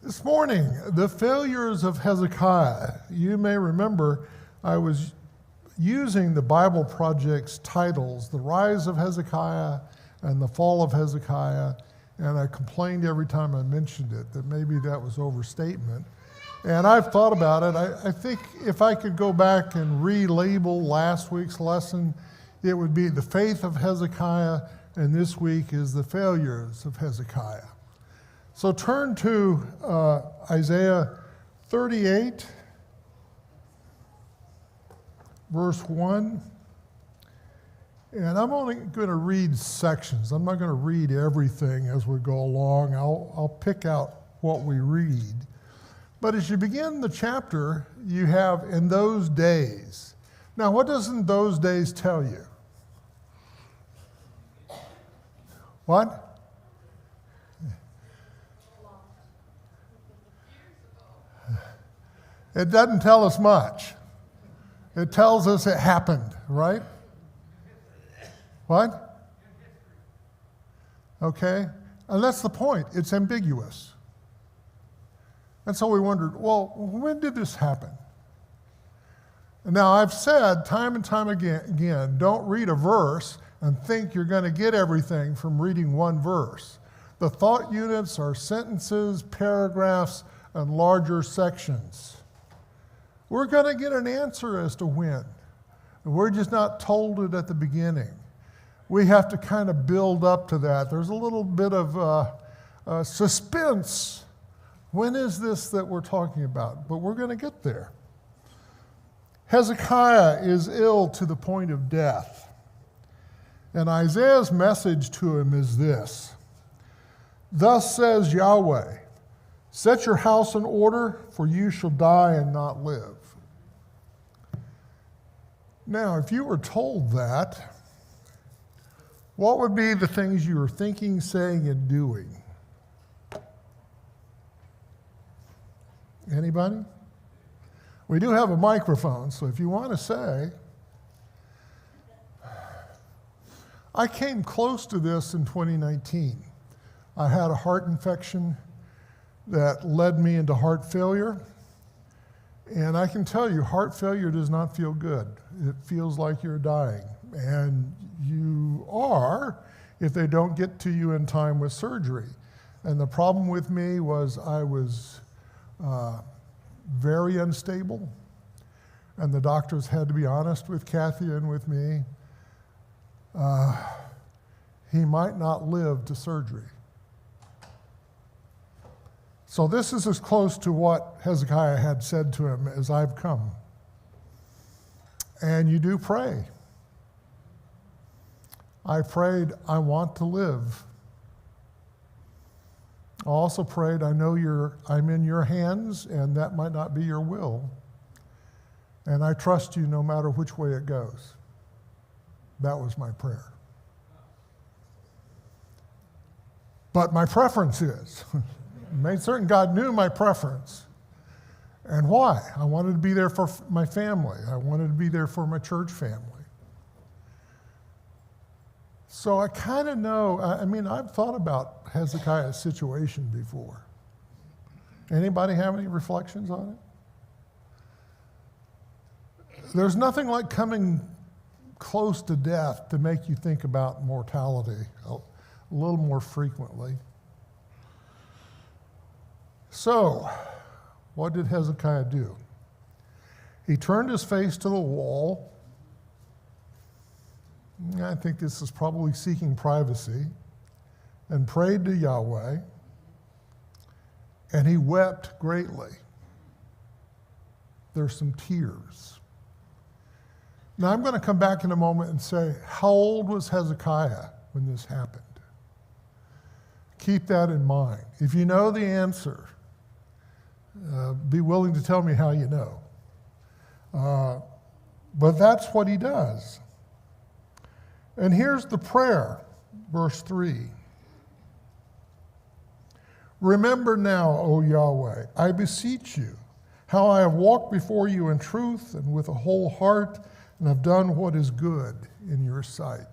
This morning, the failures of Hezekiah. You may remember I was using the Bible Project's titles, The Rise of Hezekiah and The Fall of Hezekiah, and I complained every time I mentioned it that maybe that was overstatement. And I've thought about it. I think if I could go back and relabel last week's lesson, it would be the faith of Hezekiah, and this week is the failures of Hezekiah. So turn to Isaiah 38, verse 1. And I'm only going to read sections. I'm not going to read everything as we go along. I'll pick out what we read. But as you begin the chapter, you have in those days. Now, what does in those days tell you? What? It doesn't tell us much. It tells us it happened, right? What? Okay. And that's the point. It's ambiguous. And so we wondered, well, when did this happen? And now I've said time and time again, don't read a verse and think you're going to get everything from reading one verse. The thought units are sentences, paragraphs, and larger sections. We're going to get an answer as to when. We're just not told it at the beginning. We have to kind of build up to that. There's a little bit of suspense. When is this that we're talking about? But we're going to get there. Hezekiah is ill to the point of death. And Isaiah's message to him is this: Thus says Yahweh, set your house in order, for you shall die and not live. Now, if you were told that, what would be the things you were thinking, saying, and doing? Anybody? We do have a microphone, so if you want to say. I came close to this in 2019. I had a heart infection that led me into heart failure. And I can tell you, heart failure does not feel good. It feels like you're dying. And you are if they don't get to you in time with surgery. And the problem with me was I was very unstable. And the doctors had to be honest with Kathy and with me. He might not live to surgery. So this is as close to what Hezekiah had said to him as I've come. And you do pray. I prayed, I want to live. I also prayed, I know I'm in your hands, and that might not be your will. And I trust you no matter which way it goes. That was my prayer. But my preference is, made certain God knew my preference. And why? I wanted to be there for my family. I wanted to be there for my church family. So I kind of know, I've thought about Hezekiah's situation before. Anybody have any reflections on it? There's nothing like coming close to death to make you think about mortality a little more frequently. So, what did Hezekiah do? He turned his face to the wall. I think this is probably seeking privacy, and prayed to Yahweh, and he wept greatly. There's some tears. Now, I'm going to come back in a moment and say, how old was Hezekiah when this happened? Keep that in mind. If you know the answer, be willing to tell me how you know. But that's what he does. And here's the prayer, verse 3. Remember now, O Yahweh, I beseech you, how I have walked before you in truth and with a whole heart, and have done what is good in your sight.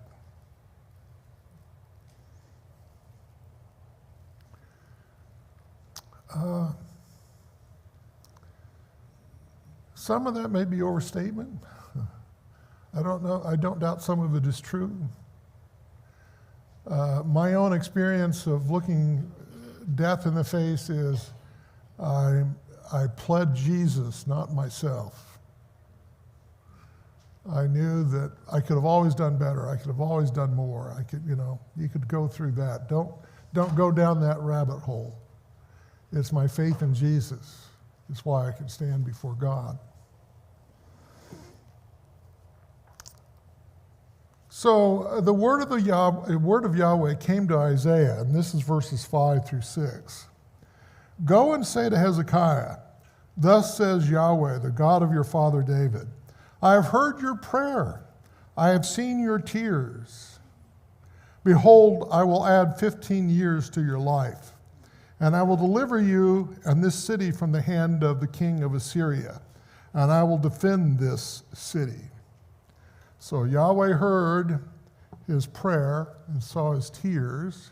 Some of that may be overstatement. I don't know. I don't doubt some of it is true. My own experience of looking death in the face is I pled Jesus, not myself. I knew that I could have always done better. I could have always done more. You could go through that. Don't go down that rabbit hole. It's my faith in Jesus. It's why I can stand before God. So the word of Yahweh came to Isaiah, and this is verses 5 through 6. Go and say to Hezekiah, thus says Yahweh, the God of your father David, I have heard your prayer. I have seen your tears. Behold, I will add 15 years to your life, and I will deliver you and this city from the hand of the king of Assyria, and I will defend this city. So Yahweh heard his prayer and saw his tears.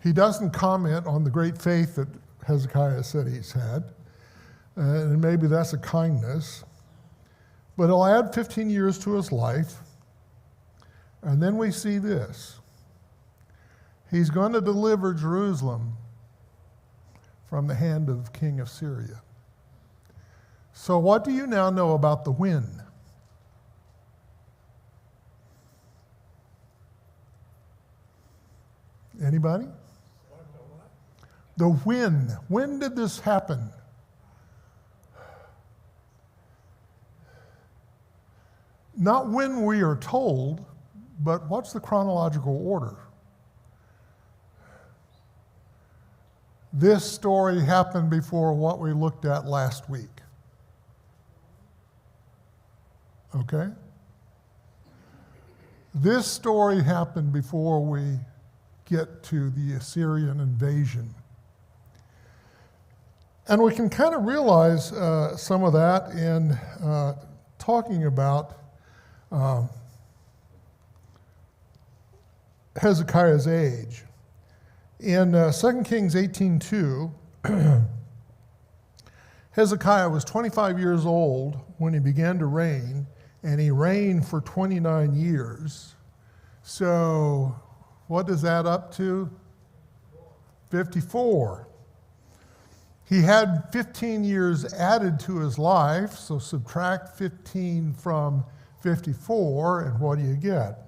He doesn't comment on the great faith that Hezekiah said he's had, and maybe that's a kindness. But he'll add 15 years to his life, and then we see this. He's going to deliver Jerusalem from the hand of King of Syria. So what do you now know about the wind? Anybody? The when. When did this happen? Not when we are told, but what's the chronological order? This story happened before what we looked at last week. Okay? This story happened before we get to the Assyrian invasion. And we can kind of realize some of that in talking about Hezekiah's age. In 2 Kings 18:2, Hezekiah was 25 years old when he began to reign, and he reigned for 29 years. So what does that up to? 54. He had 15 years added to his life, so subtract 15 from 54, and what do you get?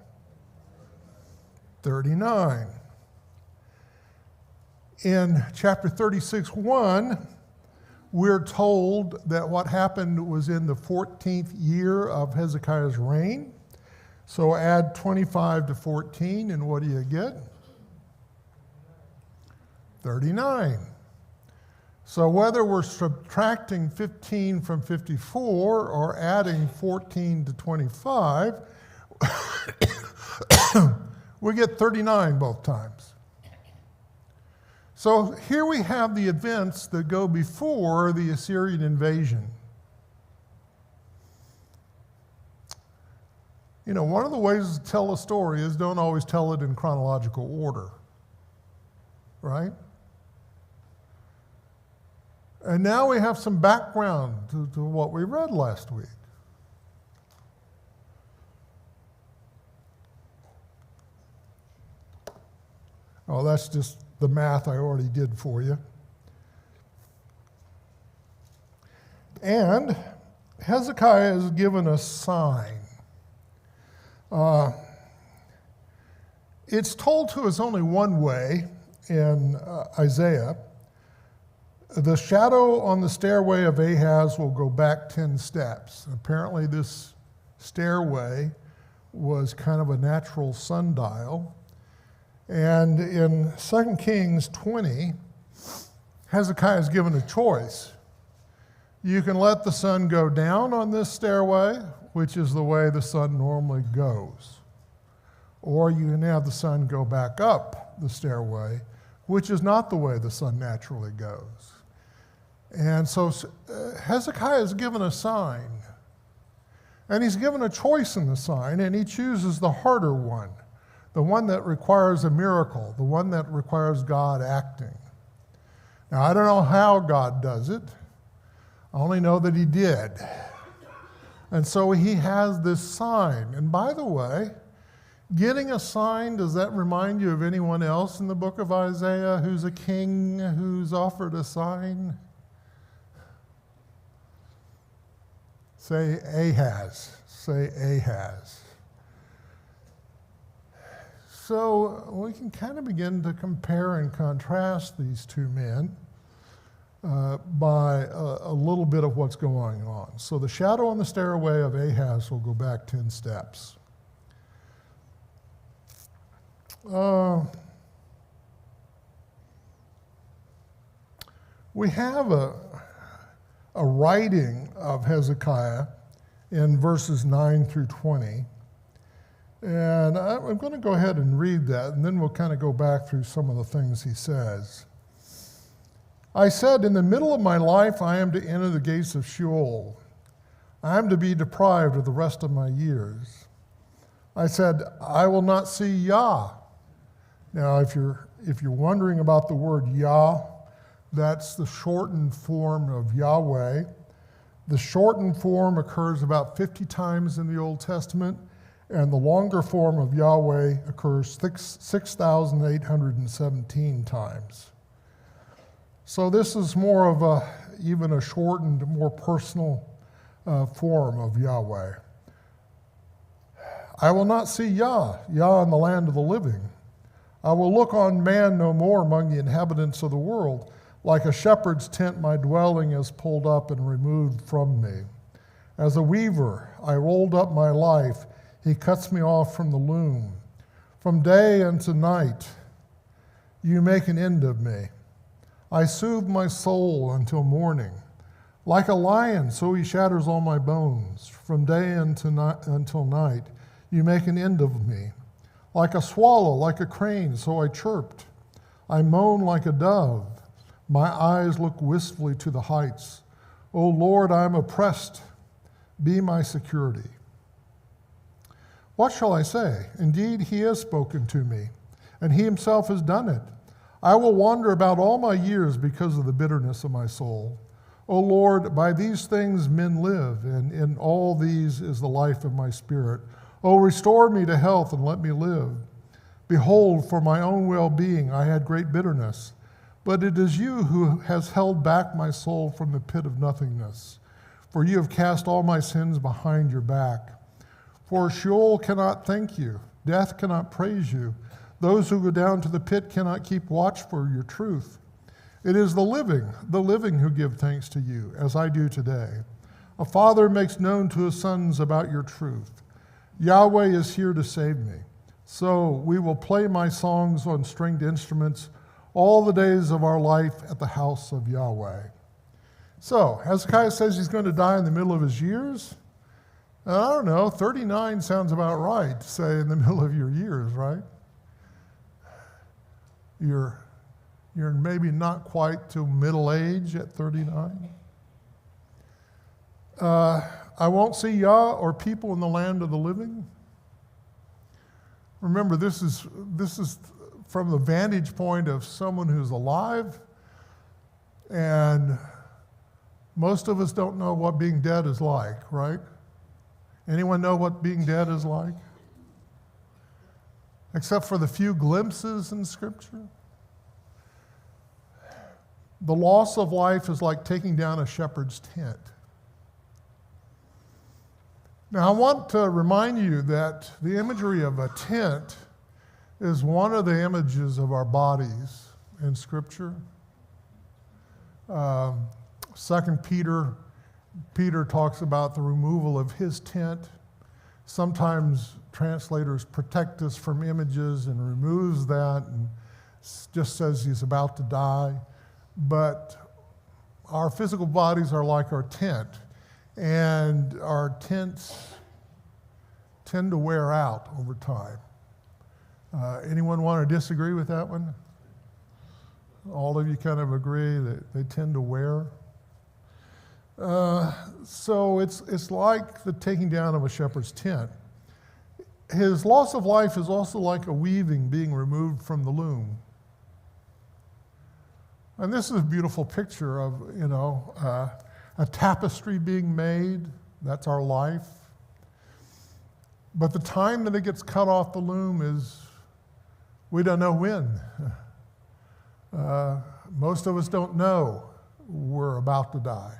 39. In chapter 36:1, we're told that what happened was in the 14th year of Hezekiah's reign. So add 25 to 14, and what do you get? 39. So whether we're subtracting 15 from 54 or adding 14 to 25, we get 39 both times. So here we have the events that go before the Assyrian invasion. You know, one of the ways to tell a story is don't always tell it in chronological order, right? And now we have some background to what we read last week. Oh, that's just the math I already did for you. And Hezekiah is given a sign. It's told to us only one way in Isaiah. The shadow on the stairway of Ahaz will go back 10 steps. Apparently this stairway was kind of a natural sundial. And in 2 Kings 20, Hezekiah is given a choice. You can let the sun go down on this stairway, which is the way the sun normally goes. Or you can have the sun go back up the stairway, which is not the way the sun naturally goes. And so Hezekiah is given a sign. And he's given a choice in the sign, and he chooses the harder one, the one that requires a miracle, the one that requires God acting. Now, I don't know how God does it. I only know that he did. And so he has this sign. And by the way, getting a sign, does that remind you of anyone else in the book of Isaiah who's a king who's offered a sign? Say Ahaz. Say Ahaz. So we can kind of begin to compare and contrast these two men by a little bit of what's going on. So the shadow on the stairway of Ahaz will go back 10 steps. We have a writing of Hezekiah in verses 9 through 20. And I'm going to go ahead and read that, and then we'll kind of go back through some of the things he says. I said, in the middle of my life, I am to enter the gates of Sheol. I am to be deprived of the rest of my years. I said, I will not see Yah. Now, if you're wondering about the word Yah, that's the shortened form of Yahweh. The shortened form occurs about 50 times in the Old Testament, and the longer form of Yahweh occurs 6,817 times. So this is more of even a shortened, more personal form of Yahweh. I will not see Yah in the land of the living. I will look on man no more among the inhabitants of the world. Like a shepherd's tent, my dwelling is pulled up and removed from me. As a weaver, I rolled up my life. He cuts me off from the loom. From day unto night, you make an end of me. I soothe my soul until morning. Like a lion, so he shatters all my bones. From day until night, you make an end of me. Like a swallow, like a crane, so I chirped. I moan like a dove. My eyes look wistfully to the heights. O Lord, I am oppressed. Be my security. What shall I say? Indeed, he has spoken to me, and he himself has done it. I will wander about all my years because of the bitterness of my soul. O Lord, by these things men live, and in all these is the life of my spirit. O restore me to health and let me live. Behold, for my own well-being I had great bitterness, but it is you who has held back my soul from the pit of nothingness. For you have cast all my sins behind your back. For Sheol cannot thank you, death cannot praise you. Those who go down to the pit cannot keep watch for your truth. It is the living who give thanks to you, as I do today. A father makes known to his sons about your truth. Yahweh is here to save me. So we will play my songs on stringed instruments all the days of our life at the house of Yahweh. So Hezekiah says he's going to die in the middle of his years. I don't know, 39 sounds about right to say in the middle of your years, right? You're maybe not quite to middle age at 39. I won't see Yah or people in the land of the living. Remember, this is from the vantage point of someone who's alive, and most of us don't know what being dead is like, right? Anyone know what being dead is like? Except for the few glimpses in Scripture. The loss of life is like taking down a shepherd's tent. Now, I want to remind you that the imagery of a tent is one of the images of our bodies in Scripture. 2 Peter talks about the removal of his tent. Sometimes translators protect us from images and removes that and just says he's about to die. But our physical bodies are like our tent, and our tents tend to wear out over time. Anyone want to disagree with that one? All of you kind of agree that they tend to wear. So it's like the taking down of a shepherd's tent. His loss of life is also like a weaving being removed from the loom. And this is a beautiful picture of, a tapestry being made. That's our life. But the time that it gets cut off the loom is, we don't know when. Most of us don't know we're about to die.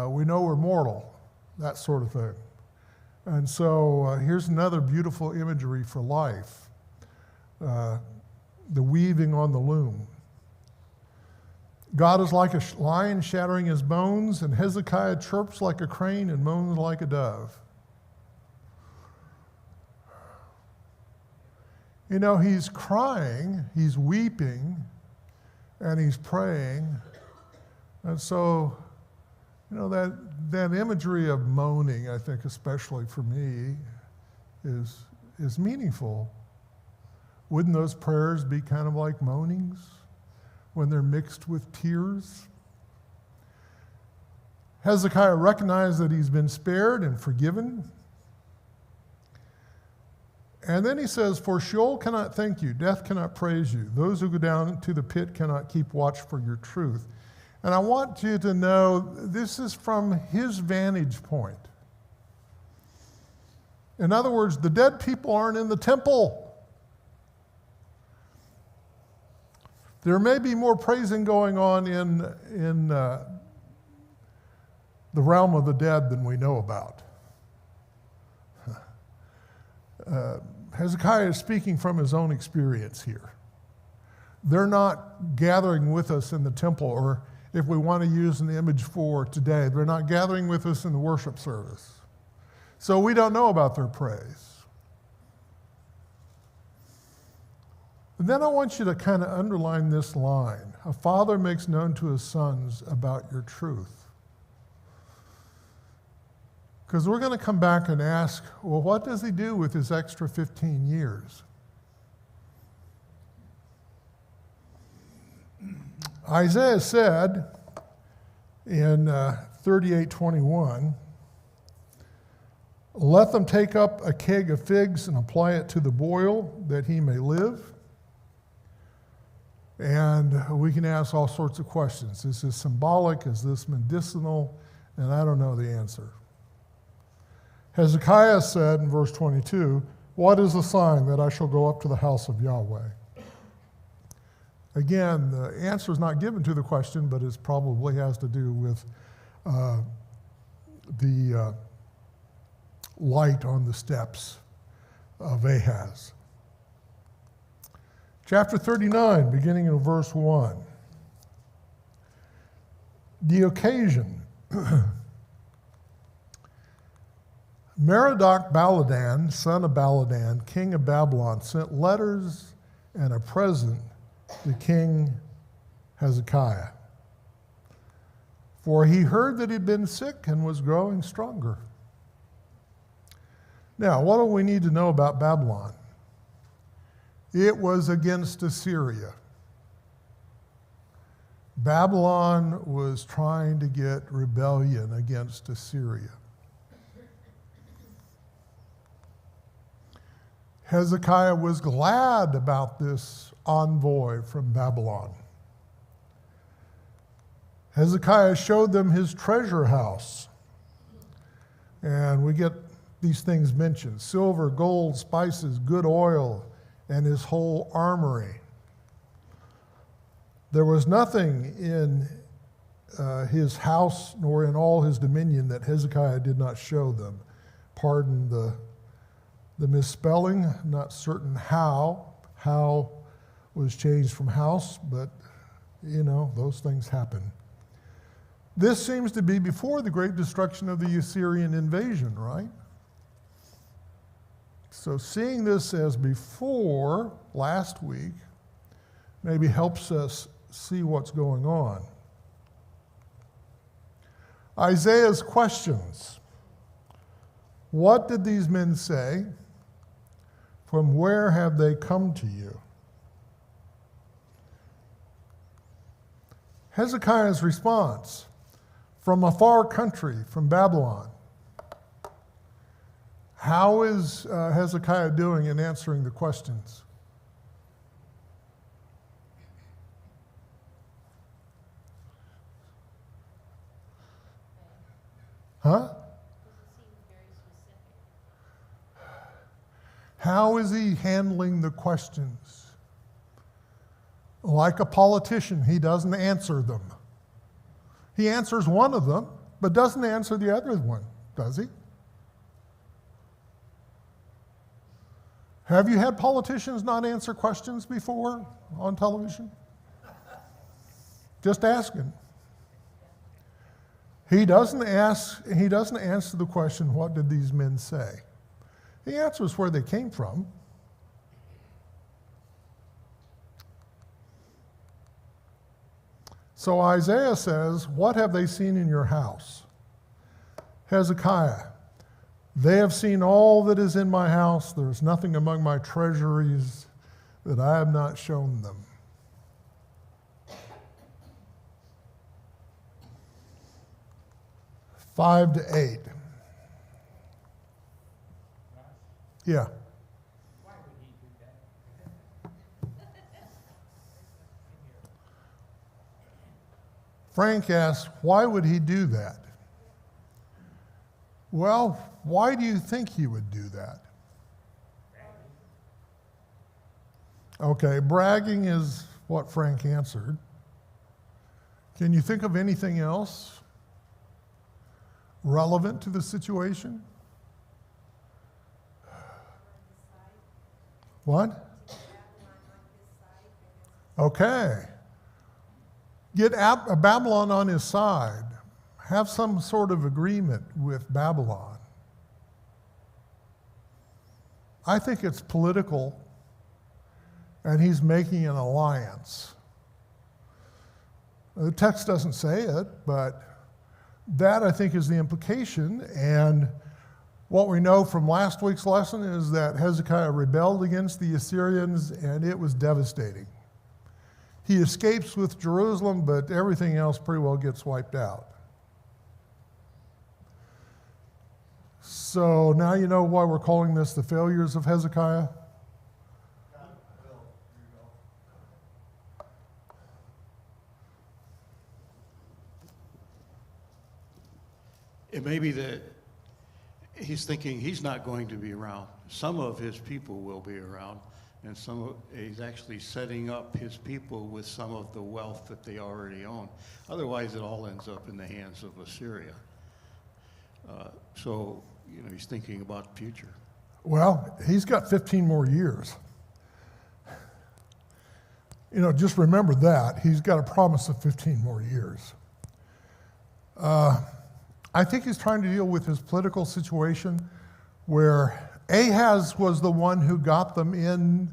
We know we're mortal, that sort of thing. And so here's another beautiful imagery for life, the weaving on the loom. God is like a lion shattering his bones, and Hezekiah chirps like a crane and moans like a dove. He's crying, he's weeping, and he's praying. And so, that imagery of moaning, I think, especially for me, is meaningful. Wouldn't those prayers be kind of like moanings when they're mixed with tears? Hezekiah recognized that he's been spared and forgiven. And then he says, for Sheol cannot thank you, death cannot praise you. Those who go down to the pit cannot keep watch for your truth. And I want you to know this is from his vantage point. In other words, the dead people aren't in the temple. There may be more praising going on in the realm of the dead than we know about. Hezekiah is speaking from his own experience here. They're not gathering with us in the temple, or if we want to use an image for today, they're not gathering with us in the worship service. So we don't know about their praise. And then I want you to kind of underline this line. A father makes known to his sons about your truth. Because we're going to come back and ask, well, what does he do with his extra 15 years? Isaiah said in 38:21, let them take up a keg of figs and apply it to the boil that he may live. And we can ask all sorts of questions. Is this symbolic? Is this medicinal? And I don't know the answer. Hezekiah said in verse 22, what is the sign that I shall go up to the house of Yahweh? Again, the answer is not given to the question, but it probably has to do with the light on the steps of Ahaz. Chapter 39, beginning in verse 1. The occasion. Merodach-Baladan, son of Baladan, king of Babylon, sent letters and a present to King Hezekiah. For he heard that he'd been sick and was growing stronger. Now, what do we need to know about Babylon? It was against Assyria. Babylon was trying to get rebellion against Assyria. Hezekiah was glad about this envoy from Babylon. Hezekiah showed them his treasure house. And we get these things mentioned: silver, gold, spices, good oil, and his whole armory. There was nothing in his house nor in all his dominion that Hezekiah did not show them. Pardon the misspelling, not certain how. How was changed from house, but those things happen. This seems to be before the great destruction of the Assyrian invasion, right? So seeing this as before last week maybe helps us see what's going on. Isaiah's questions. What did these men say? From where have they come to you? Hezekiah's response: from a far country, from Babylon. How is Hezekiah doing in answering the questions? Huh? How is he handling the questions? Like a politician, he doesn't answer them. He answers one of them, but doesn't answer the other one, does he? Have you had politicians not answer questions before on television? Just asking. He doesn't answer the question, what did these men say? He answers where they came from. So Isaiah says, what have they seen in your house? Hezekiah, they have seen all that is in my house. There is nothing among my treasuries that I have not shown them. Five to 8. Yeah. Why would he do that? Frank asks, why would he do that? Well, why do you think he would do that? Okay, bragging is what Frank answered. Can you think of anything else relevant to the situation? What? Okay. Get Babylon on his side. Have some sort of agreement with Babylon. I think it's political, and he's making an alliance. The text doesn't say it, but that, I think, is the implication. And what we know from last week's lesson is that Hezekiah rebelled against the Assyrians, and it was devastating. He escapes with Jerusalem, but everything else pretty well gets wiped out. So now you know why we're calling this the failures of Hezekiah? It may be that he's thinking he's not going to be around. Some of his people will be around, and he's actually setting up his people with some of the wealth that they already own. Otherwise, it all ends up in the hands of Assyria. So, he's thinking about the future. Well, he's got 15 more years. Just remember that. He's got a promise of 15 more years. I think he's trying to deal with his political situation where Ahaz was the one who got them in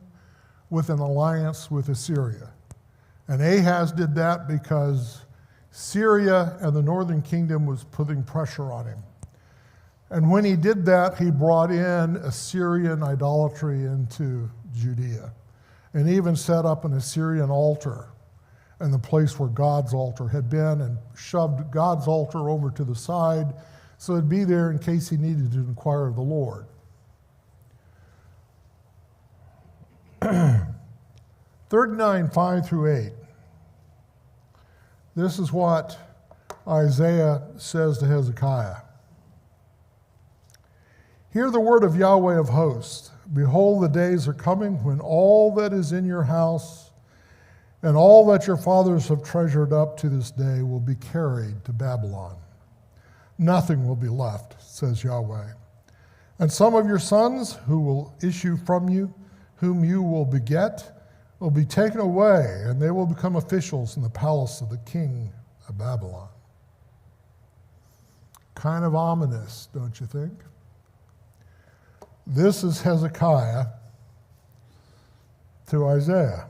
with an alliance with Assyria. And Ahaz did that because Syria and the northern kingdom was putting pressure on him. And when he did that, he brought in Assyrian idolatry into Judea and even set up an Assyrian altar in the place where God's altar had been and shoved God's altar over to the side so it'd be there in case he needed to inquire of the Lord. 39, 5 through 8. This is what Isaiah says to Hezekiah. Hear the word of Yahweh of hosts. Behold, the days are coming when all that is in your house and all that your fathers have treasured up to this day will be carried to Babylon. Nothing will be left, says Yahweh. And some of your sons who will issue from you, whom you will beget, will be taken away, and they will become officials in the palace of the king of Babylon. Kind of ominous, don't you think? This is Hezekiah to Isaiah.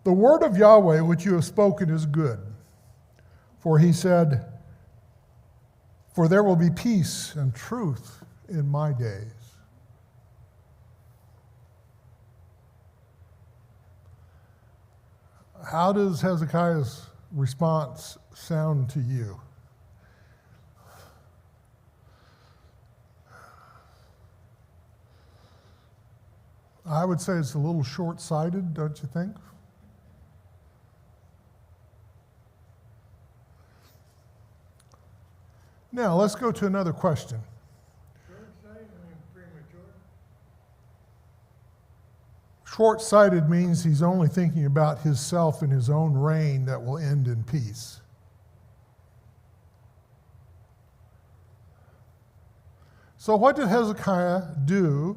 The word of Yahweh which you have spoken is good. For he said, for there will be peace and truth in my days. How does Hezekiah's response sound to you? I would say it's a little short-sighted, don't you think? Now, let's go to another question. Short-sighted and premature. Short-sighted means he's only thinking about himself and his own reign that will end in peace. So what did Hezekiah do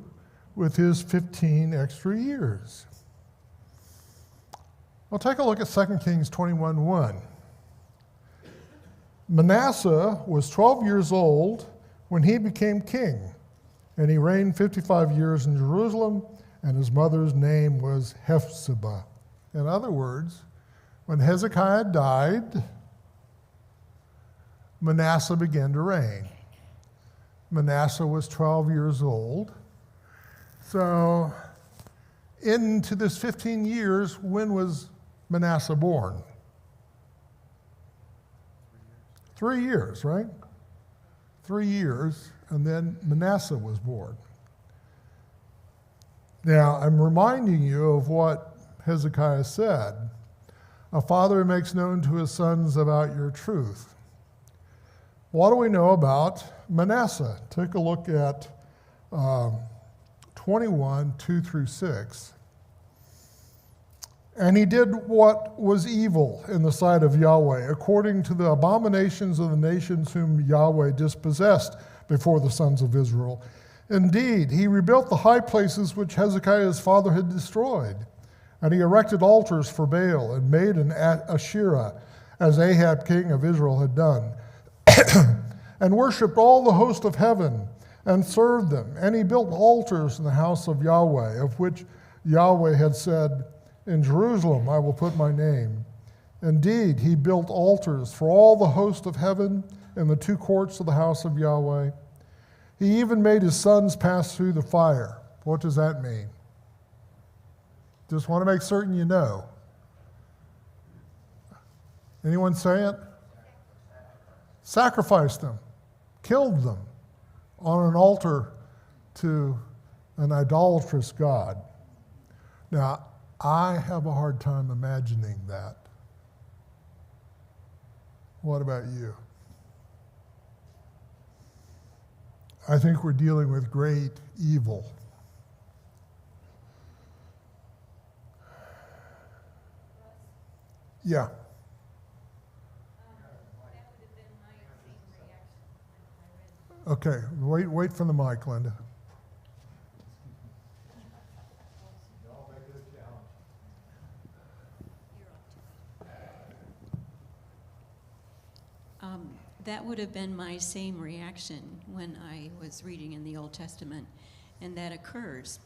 with his 15 extra years? Well, take a look at 2 Kings 21:1. Manasseh was 12 years old when he became king, and he reigned 55 years in Jerusalem, and his mother's name was Hephzibah. In other words, when Hezekiah died, Manasseh began to reign. Manasseh was 12 years old. So, into this 15 years, when was Manasseh born? 3 years, right? 3 years, and then Manasseh was born. Now, I'm reminding you of what Hezekiah said. A father makes known to his sons about your truth. What do we know about Manasseh? Take a look at 21:2-6. And he did what was evil in the sight of Yahweh, according to the abominations of the nations whom Yahweh dispossessed before the sons of Israel. Indeed, he rebuilt the high places which Hezekiah his father had destroyed. And he erected altars for Baal and made an Asherah, as Ahab king of Israel had done, and worshipped all the host of heaven and served them. And he built altars in the house of Yahweh, of which Yahweh had said, in Jerusalem I will put my name. Indeed, he built altars for all the host of heaven in the two courts of the house of Yahweh. He even made his sons pass through the fire. What does that mean? Just want to make certain you know. Anyone say it? Sacrificed them, killed them on an altar to an idolatrous God. Now, I have a hard time imagining that. What about you? I think we're dealing with great evil. Yeah. Okay, wait for the mic, Linda. That would have been my same reaction when I was reading in the Old Testament, and that occurs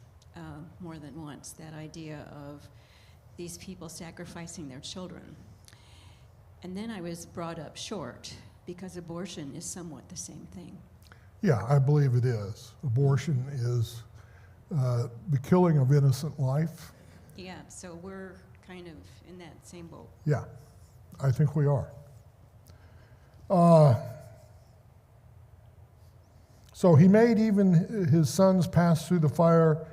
more than once, that idea of these people sacrificing their children. And then I was brought up short, because abortion is somewhat the same thing. Yeah, I believe it is. Abortion is the killing of innocent life. Yeah, so we're kind of in that same boat. Yeah, I think we are. So he made even his sons pass through the fire,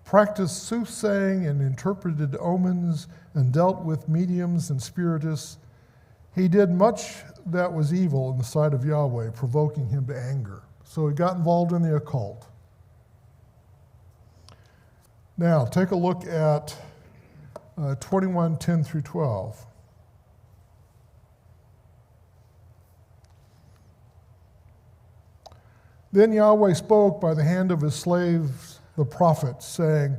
practiced soothsaying and interpreted omens, and dealt with mediums and spiritists. He did much that was evil in the sight of Yahweh, provoking him to anger. So he got involved in the occult. Now, take a look at 21:10-12. Then Yahweh spoke by the hand of his slaves, the prophets, saying,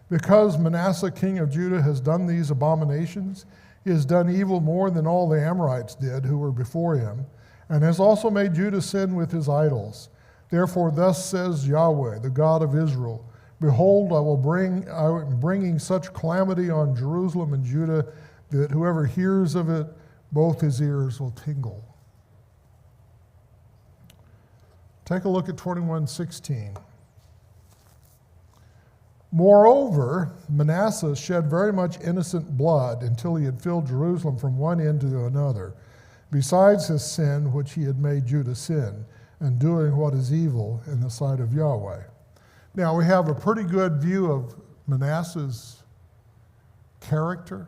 because Manasseh king of Judah has done these abominations, he has done evil more than all the Amorites did who were before him, and has also made Judah sin with his idols. Therefore thus says Yahweh, the God of Israel, behold, I am bringing such calamity on Jerusalem and Judah that whoever hears of it, both his ears will tingle. Take a look at 21:16. Moreover, Manasseh shed very much innocent blood until he had filled Jerusalem from one end to another, besides his sin which he had made Judah sin, and doing what is evil in the sight of Yahweh. Now we have a pretty good view of Manasseh's character.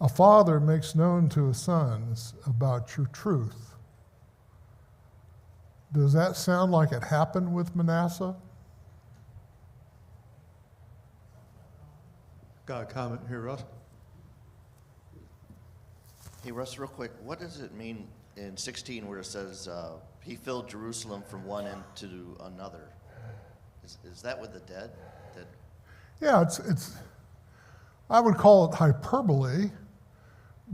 a father makes known to his sons about your truth. Does that sound like it happened with Manasseh? Got a comment here, Russ? Hey, Russ, real quick, what does it mean in 16 where it says he filled Jerusalem from one end to another? Is that with the dead? That Yeah, it's I would call it hyperbole,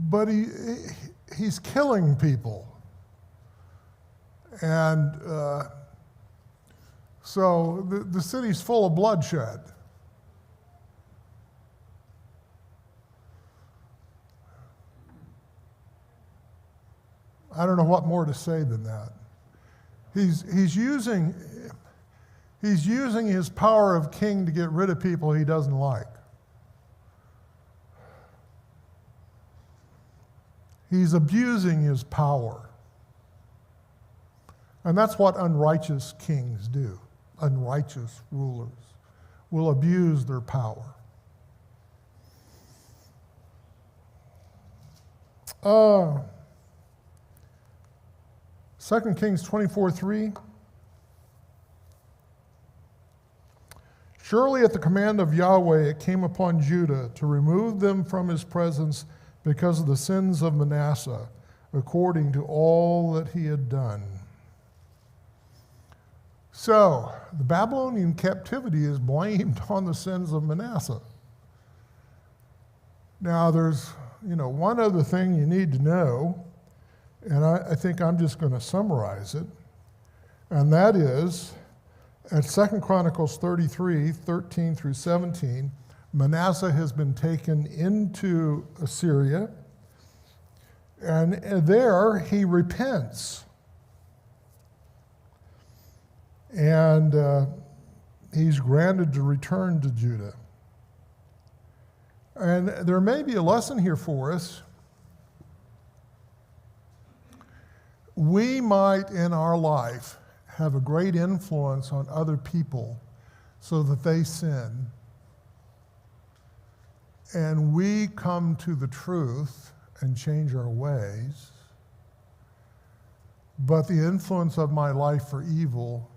but he's killing people. And so the city's full of bloodshed. I don't know what more to say than that. He's using his power of king to get rid of people he doesn't like. He's abusing his power. And that's what unrighteous kings do. Unrighteous rulers will abuse their power. 2 Kings 24:3. Surely at the command of Yahweh it came upon Judah to remove them from his presence because of the sins of Manasseh, according to all that he had done. So, the Babylonian captivity is blamed on the sins of Manasseh. Now, there's, one other thing you need to know, and I think I'm just going to summarize it, and that is, at 2 Chronicles 33, 13 through 17, Manasseh has been taken into Assyria, and there he repents. And he's granted to return to Judah. And there may be a lesson here for us. We might, in our life, have a great influence on other people so that they sin. And we come to the truth and change our ways. But the influence of my life for evil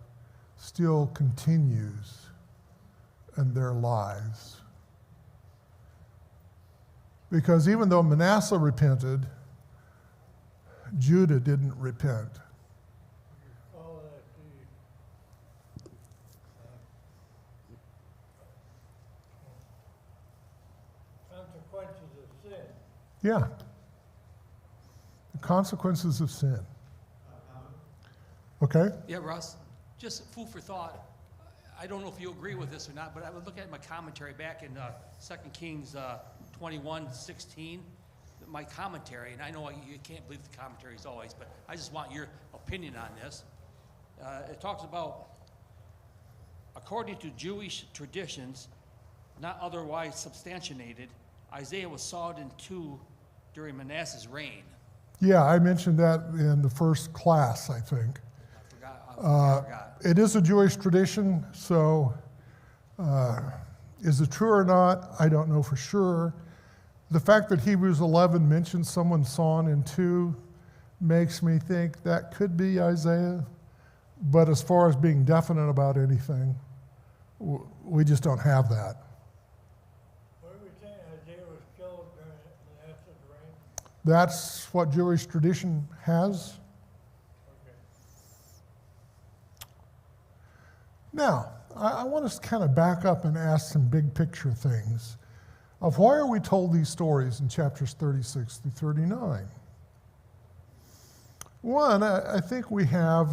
still continues in their lives. Because even though Manasseh repented, Judah didn't repent. Follow that the consequences of sin. Yeah. The consequences of sin. Okay? Yeah, Russ, just food for thought. I don't know if you agree with this or not, but I would look at my commentary back in 2 Kings 21:16, my commentary, and I know you can't believe the commentaries always, but I just want your opinion on this. It talks about, according to Jewish traditions, not otherwise substantiated, Isaiah was sawed in two during Manasseh's reign. Yeah, I mentioned that in the first class, I think. I forgot. It is a Jewish tradition, so is it true or not? I don't know for sure. The fact that Hebrews 11 mentions someone sawn in two makes me think that could be Isaiah. But as far as being definite about anything, we just don't have that. What are we saying, Isaiah was killed during Manasseh's reign? That's what Jewish tradition has. Okay. Now, I want us to kind of back up and ask some big picture things of why are we told these stories in chapters 36 through 39? One, I think we have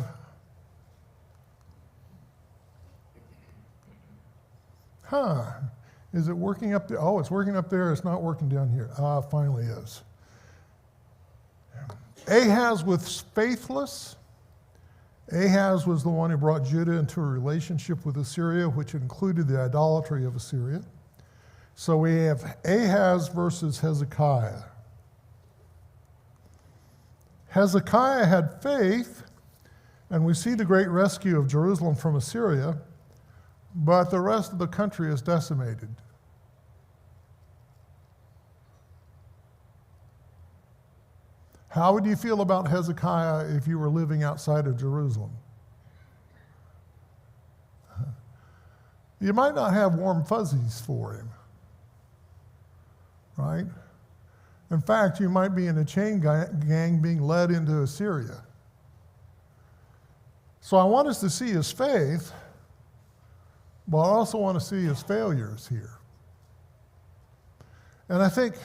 is it working up there? Oh, it's working up there. It's not working down here. Finally is. Ahaz was faithless. Ahaz was the one who brought Judah into a relationship with Assyria, which included the idolatry of Assyria. So we have Ahaz versus Hezekiah. Hezekiah had faith, and we see the great rescue of Jerusalem from Assyria, but the rest of the country is decimated. How would you feel about Hezekiah if you were living outside of Jerusalem? You might not have warm fuzzies for him, right? In fact, you might be in a chain gang being led into Assyria. So I want us to see his faith, but I also want to see his failures here. And I think,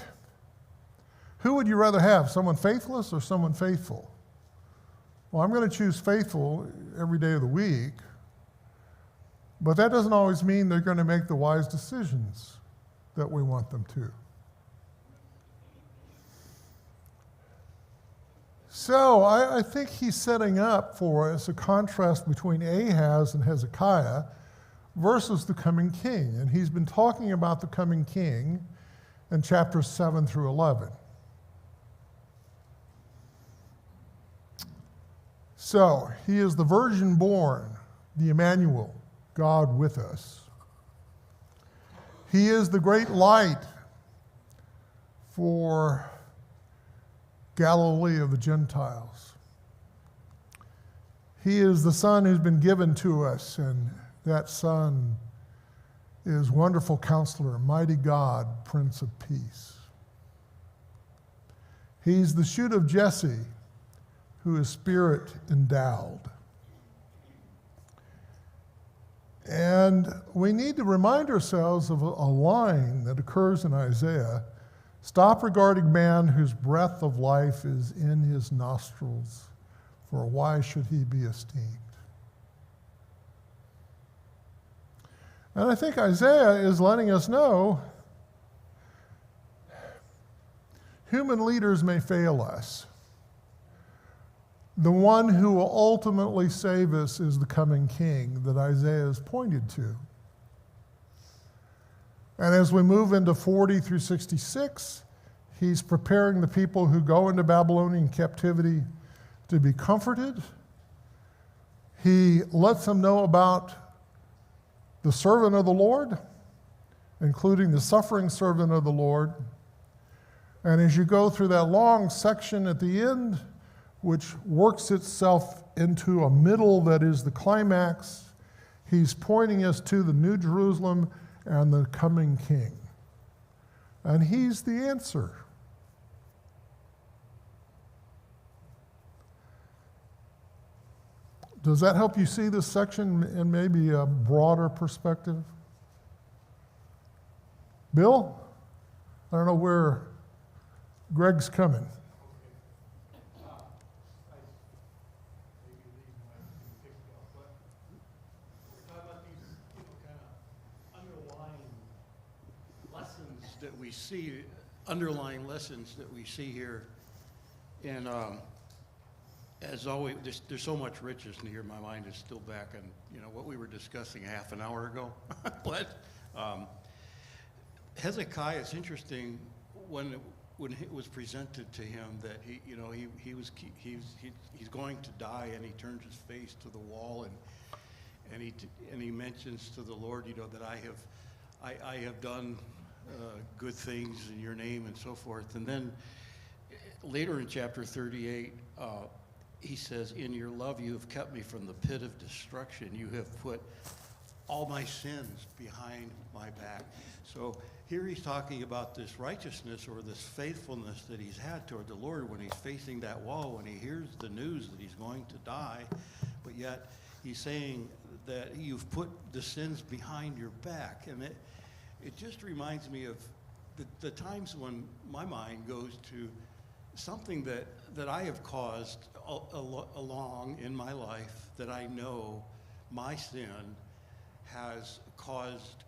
who would you rather have, someone faithless or someone faithful? Well, I'm going to choose faithful every day of the week, but that doesn't always mean they're going to make the wise decisions that we want them to. So I think he's setting up for us a contrast between Ahaz and Hezekiah versus the coming king. And he's been talking about the coming king in chapters 7 through 11. So he is the virgin born, the Emmanuel, God with us. He is the great light for Galilee of the Gentiles. He is the Son who's been given to us, and that Son is Wonderful Counselor, Mighty God, Prince of Peace. He's the shoot of Jesse, who is Spirit endowed. And we need to remind ourselves of a line that occurs in Isaiah. Stop regarding man whose breath of life is in his nostrils, for why should he be esteemed? And I think Isaiah is letting us know human leaders may fail us. The one who will ultimately save us is the coming king that Isaiah is pointed to. And as we move into 40 through 66, he's preparing the people who go into Babylonian captivity to be comforted. He lets them know about the servant of the Lord, including the suffering servant of the Lord. And as you go through that long section at the end, which works itself into a middle that is the climax, he's pointing us to the New Jerusalem and the coming king. And he's the answer. Does that help you see this section in maybe a broader perspective? Bill? I don't know where Greg's coming. That we see, underlying lessons that we see here. And as always, there's so much richness in here. My mind is still back on, what we were discussing half an hour ago. But Hezekiah, it's interesting when it was presented to him that he's going to die, and he turns his face to the wall, and he mentions to the Lord, that I have done good things in your name and so forth. And then later in chapter 38, he says, in your love you have kept me from the pit of destruction. You have put all my sins behind my back. So here he's talking about this righteousness or this faithfulness that he's had toward the Lord when he's facing that wall, when he hears the news that he's going to die, but yet he's saying that you've put the sins behind your back. And it just reminds me of the times when my mind goes to something that I have caused along in my life, that I know my sin has caused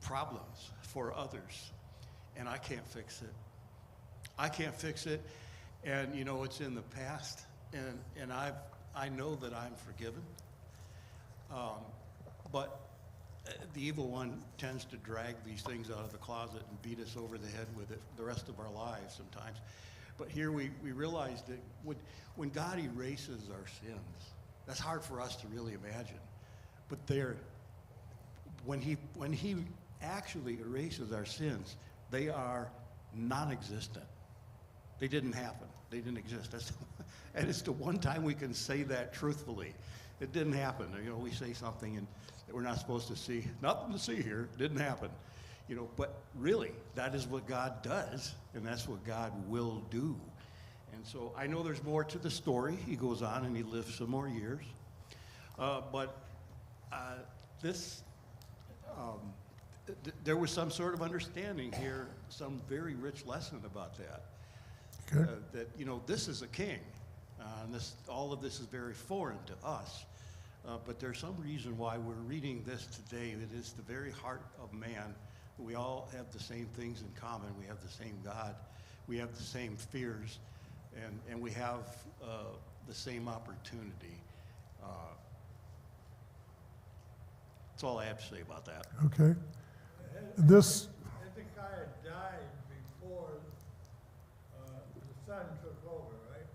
problems for others, and I can't fix it. I can't fix it, and it's in the past, and I know that I'm forgiven, but the evil one tends to drag these things out of the closet and beat us over the head with it the rest of our lives sometimes. But here we realize that when God erases our sins, that's hard for us to really imagine. But when he actually erases our sins, they are non-existent. They didn't happen. They didn't exist. And it's the one time we can say that truthfully. It didn't happen. You know, we say something and that we're not supposed to see. Nothing to see here. Didn't happen. You know, but really, that is what God does, and that's what God will do. And so I know there's more to the story. He goes on and he lives some more years. There was some sort of understanding here, some very rich lesson about that. Okay. That, you know, this is a king. And all of this is very foreign to us. But there's some reason why we're reading this today. It is the very heart of man. We all have the same things in common. We have the same God. We have the same fears. And we have the same opportunity. That's all I have to say about that. Okay. This, Hezekiah died before the son took over, right?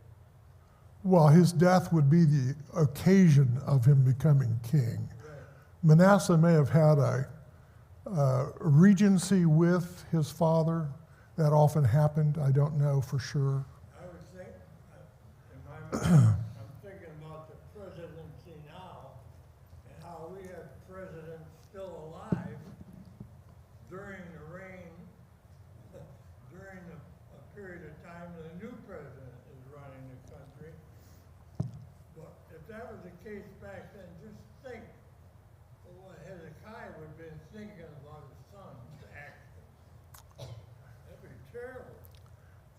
well, his death would be the occasion of him becoming king. Right. Manasseh may have had a regency with his father. That often happened. I don't know for sure. I was thinking, in my mind, I'm thinking about the presidency now and how we have presidents still alive during the reign, during a period of time that a new president is running the country. But if that was the case back then, just think of what Hezekiah would have been thinking about his son's actions. That'd be terrible.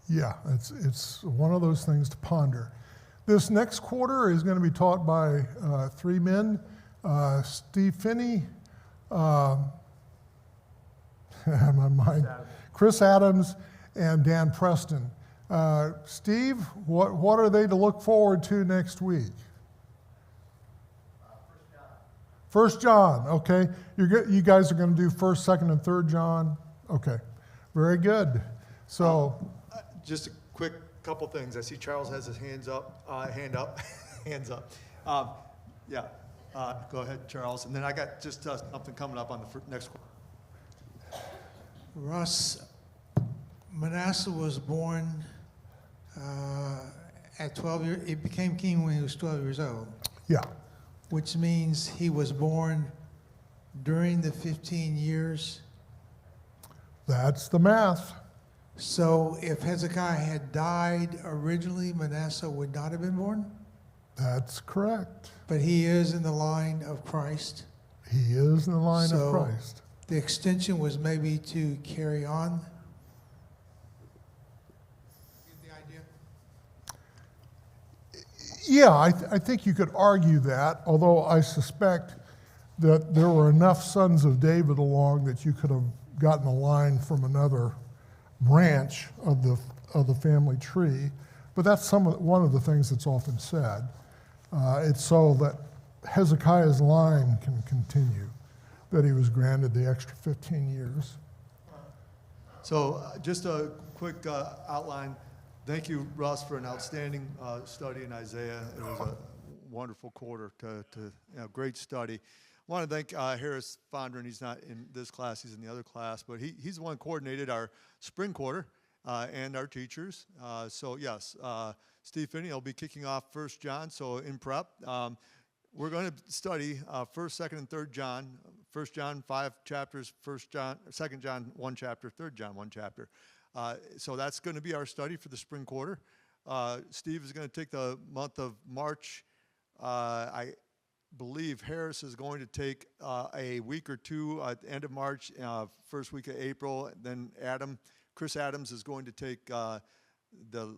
Yeah, it's one of those things to ponder. This next quarter is going to be taught by three men, Steve Finney, my mind, Chris Adams, and Dan Preston. Steve, what are they to look forward to next week? First John, okay. You guys are going to do 1st, 2nd, and 3rd John? Okay, very good. So, Just a quick couple things. I see Charles has his hand up. Hands up. Yeah, go ahead, Charles. And then I got just something coming up on the next one. Russ, Manasseh was born at 12 years. He became king when he was 12 years old, yeah, which means he was born during the 15 years. that's the math. So if Hezekiah had died originally, Manasseh would not have been born? That's correct. But he is in the line of Christ. He is in the line of So- Christ. The extension was maybe to carry on. Get the idea? Yeah, I think you could argue that, although I suspect that there were enough sons of David along that you could have gotten a line from another branch of the family tree. But that's one of the things that's often said. It's so that Hezekiah's line can continue, that he was granted the extra 15 years. So just a quick outline. Thank you, Russ, for an outstanding study in Isaiah. It was a wonderful quarter great study. I want to thank Harris Fondren. He's not in this class, he's in the other class, but he's the one who coordinated our spring quarter and our teachers. So yes, Steve Finney will be kicking off 1st John, so in prep. We're going to study 1st, 2nd, and 3rd John. 1st John, 5 chapters, 2nd John, 1 chapter, 3rd John, 1 chapter. So that's going to be our study for the spring quarter. Steve is going to take the month of March. I believe Harris is going to take a week or two at the end of March, first week of April. Then Chris Adams is going to take the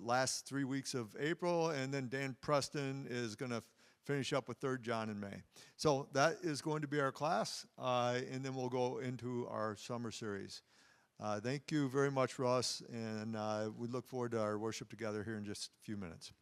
last 3 weeks of April, and then Dan Preston is going to finish up with 3rd John in May. So that is going to be our class, and then we'll go into our summer series. Thank you very much, Russ, and we look forward to our worship together here in just a few minutes.